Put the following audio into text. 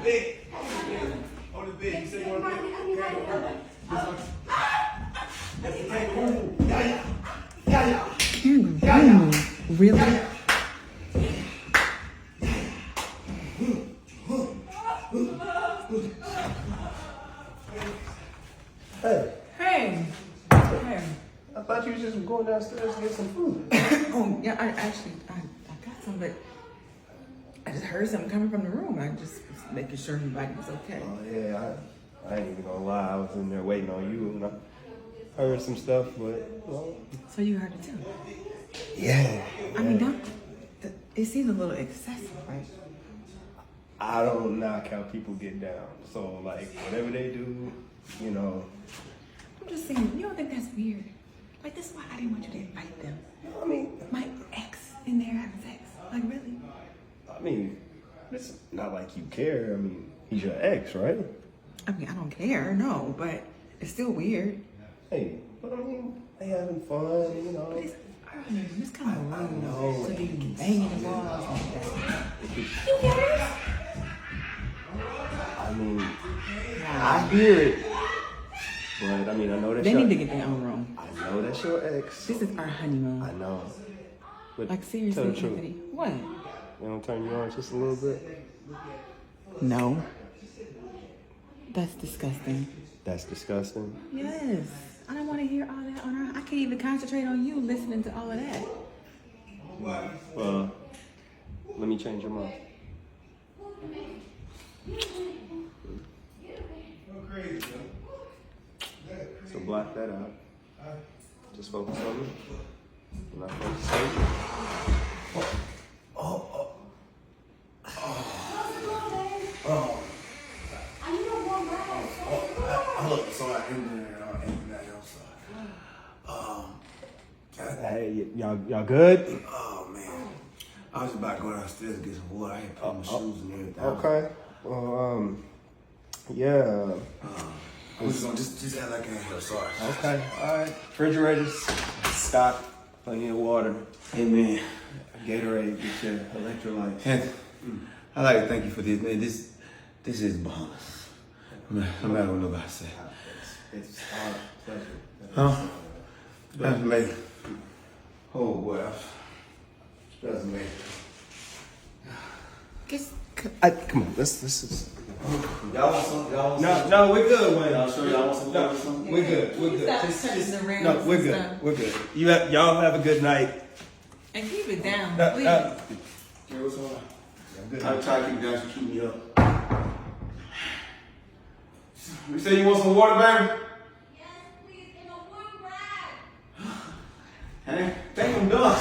bed. On the bed. You say you want to bed? That's the kangaroo. Kangaroo? Really? Hey. Hey. Hey. I thought you were just going downstairs to get some food. Oh, yeah, I got some, but I just heard something coming from the room. I just was making sure everybody was okay. Oh, yeah. I ain't even gonna lie. I was in there waiting on you, and I heard some stuff, but, well. So you heard it too? Yeah. I mean, it seems a little excessive, right? I don't knock how people get down. So, like, whatever they do, you know. I'm just saying, you don't think that's weird? Like, this is why I didn't want you to invite them. I mean, My ex in there having sex. Like, really? I mean, it's not like you care. I mean, he's your ex, right? I mean, I don't care, no, but it's still weird. Hey, but I mean, they having fun, you know. But it's kind of I rude know. to be banging the walls like that. You hear it? I mean, I hear it. But, I mean, I know that's They need to get their own room. I know that's your ex. This is our honeymoon. I know. But Like, seriously, tell the truth. Anthony. What? They don't turn you on just a little bit? No. That's disgusting. That's disgusting. Yes. I don't want to hear all that on her. I can't even concentrate on you listening to all of that. Well, let me change your mind. So block that out. Just focus on me. I'm not focused on you. Look, so I ended that outside. Hey, y'all good? Oh man, I was about to go downstairs and get some water. I had to put my shoes and everything. Okay. Well, yeah. I'm just gonna just act like I ain't here. Sorry. Okay. All right. Refrigerators stocked. Plenty of water. Hey man, Gatorade. Get your electrolytes. and I'd like to thank you for this, man. This is bonus. No matter what nobody say. It's our pleasure. Huh? That's amazing. Oh boy, that's amazing. Come on. This is. Y'all want some? No, we're good, Wayne. Y'all sure y'all want some? No, water or something? we're good. We're good. Stop Just, touching the rims no, we're and good. stuff. We're good. Y'all have a good night. And keep it down, No, please. no. Yeah, what's on? Good. I'm trying to keep you down to keep me up. You say you want some water, baby? Yes, please, in a warm rag. Hey, think I'm done.